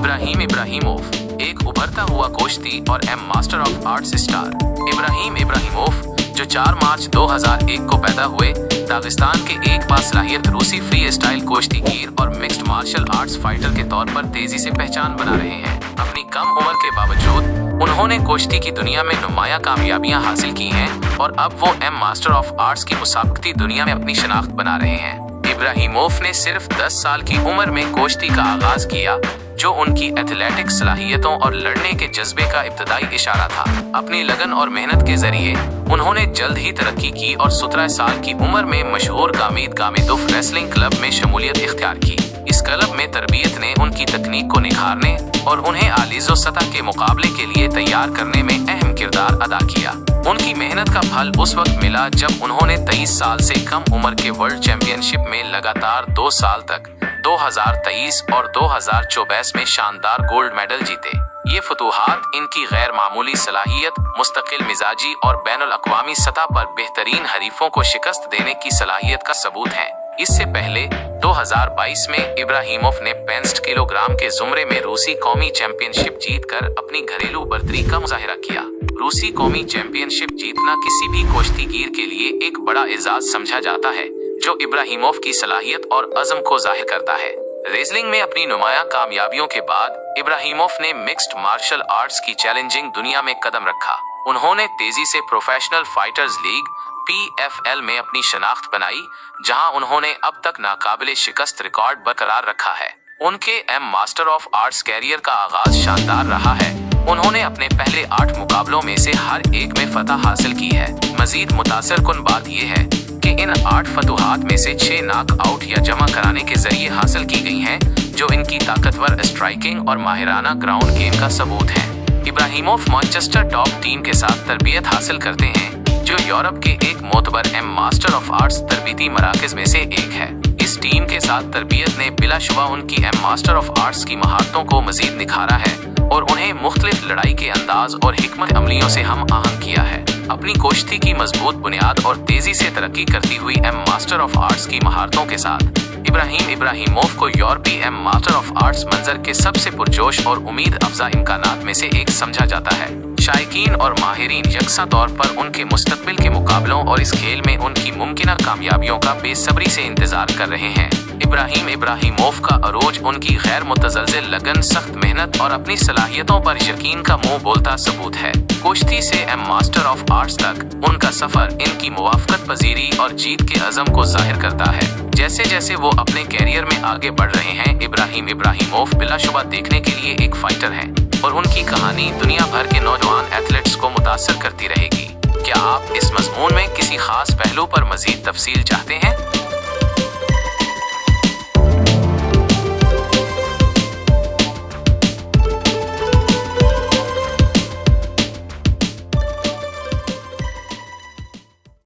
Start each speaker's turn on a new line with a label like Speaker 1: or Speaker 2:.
Speaker 1: इब्राहिम इब्राहिमोव, एक उभरता हुआ कुश्ती और master of arts star. Ibrahim Ibrahimov, जो 4 मार्च 2001 को पैदा हुए, दागिस्तान के एक बासलाहियत रूसी फ्री स्टाइल कुश्तीगीर और मिक्स्ड मार्शल आर्ट्स फाइटर के तौर पर तेजी से पहचान बना रहे हैं। अपनी कम उम्र के बावजूद उन्होंने कुश्ती की दुनिया में नुमाया कामयाबियां हासिल की हैं और अब वो मास्टर ऑफ आर्ट्स की मुसाबकती दुनिया में अपनी शनाख्त बना रहे हैं। इब्राहिमोव ने सिर्फ 10 साल की उम्र में कुश्ती का आगाज किया, जो उनकी एथलेटिक सलाहियतों और लड़ने के जज्बे का इब्तदाई इशारा था। अपनी लगन और मेहनत के जरिए उन्होंने जल्द ही तरक्की की और 17 साल की उम्र में मशहूर गामिदुफ रेसलिंग क्लब में शमूलियत इख्तियार की। इस क्लब में तरबियत ने उनकी तकनीक को निखारने और उन्हें आलीज़ो सतह के मुकाबले के लिए तैयार करने में अहम किरदार अदा किया। उनकी मेहनत का फल उस वक्त मिला जब उन्होंने 23 साल से कम उम्र के वर्ल्ड चैंपियनशिप में लगातार 2 साल तक 2023 और 2024 में शानदार गोल्ड मेडल जीते। ये फतूहात इनकी गैर मामूली सलाहियत, मुस्तकिल मिजाजी और बैनुल अक़वामी सतह पर बेहतरीन हरीफों को शिकस्त देने की सलाहियत का सबूत है। इससे पहले 2022 में इब्राहिमोव ने 65 किलोग्राम के जुमरे में रूसी कौमी चैंपियनशिप जीतकर अपनी घरेलू बर्तरी का मुजाहिरा किया। रूसी कौमी चैंपियनशिप जीतना किसी भी कुश्तीगीर के लिए एक बड़ा एजाज समझा जाता है, जो इब्राहिमोव की सलाहियत और अज़म को जाहिर करता है। रेसलिंग में अपनी नुमाया कामयाबियों के बाद इब्राहिमोव ने मिक्स्ड मार्शल आर्ट्स की चैलेंजिंग दुनिया में कदम रखा। उन्होंने तेजी से प्रोफेशनल फाइटर्स लीग PFL में अपनी शनाख्त बनाई, जहां उन्होंने अब तक नाकाबिले शिकस्त रिकॉर्ड बरकरार रखा है। उनके मास्टर ऑफ आर्ट्स कैरियर का आगाज शानदार रहा है। उन्होंने अपने पहले 8 मुकाबलों में से हर एक में फतह हासिल की है। मजीद मुतासिरकुन बात यह है कि इन 8 फतूहात में से 6 नॉक आउट या जमा कराने के जरिए हासिल की गई हैं, जो इनकी ताकतवर स्ट्राइकिंग और माहिराना ग्राउंड गेम का सबूत है। इब्राहिमोव मैनचेस्टर टॉप टीम के साथ तरबियत हासिल करते हैं, जो यूरोप के एक मोतबर मास्टर ऑफ आर्ट्स तरबीती मराकज में से एक है। इस टीम के साथ तरबियत ने बिलाशुबा उनकी मास्टर ऑफ आर्ट्स की महारतों को मजीद निखारा है और उन्हें मुख्तलिफ लड़ाई के अंदाज और हिकमत अमलियों से हम आहंग किया है। अपनी कुश्ती की मजबूत बुनियाद और तेजी से तरक्की करती हुई मास्टर ऑफ आर्ट्स की महारतों के साथ इब्राहिम इब्राहिमोव को यूरोपी मास्टर ऑफ आर्ट्स मंजर के सबसे पुरजोश और उम्मीद अफजा इम्कानात में से एक समझा जाता है। शायकीन और माहिरीन यकसा तौर पर उनके मुस्तकबिल के मुकाबलों और इस खेल में उनकी मुमकिना कामयाबियों का बेसब्री से इंतजार कर रहे हैं। इब्राहिम इब्राहिमोव का अरोज उनकी गैर मुतज़लज़िल लगन, सख्त मेहनत और अपनी सलाहियतों पर यकीन का मुंह बोलता सबूत है। कुश्ती से मास्टर ऑफ आर्ट्स तक उनका सफर इनकी मुवाफ़क़त पजीरी और जीत के अज़म को जाहिर करता है। जैसे जैसे वो अपने कैरियर में आगे बढ़ रहे हैं, इब्राहिम इब्राहिमोव बिलाशुबा देखने के लिए एक फाइटर हैं और उनकी कहानी दुनिया भर के नौजवान एथलीट्स को मुतासर करती रहेगी। क्या आप इस मज़मून में किसी खास पहलू पर मज़ीद तफसील चाहते हैं?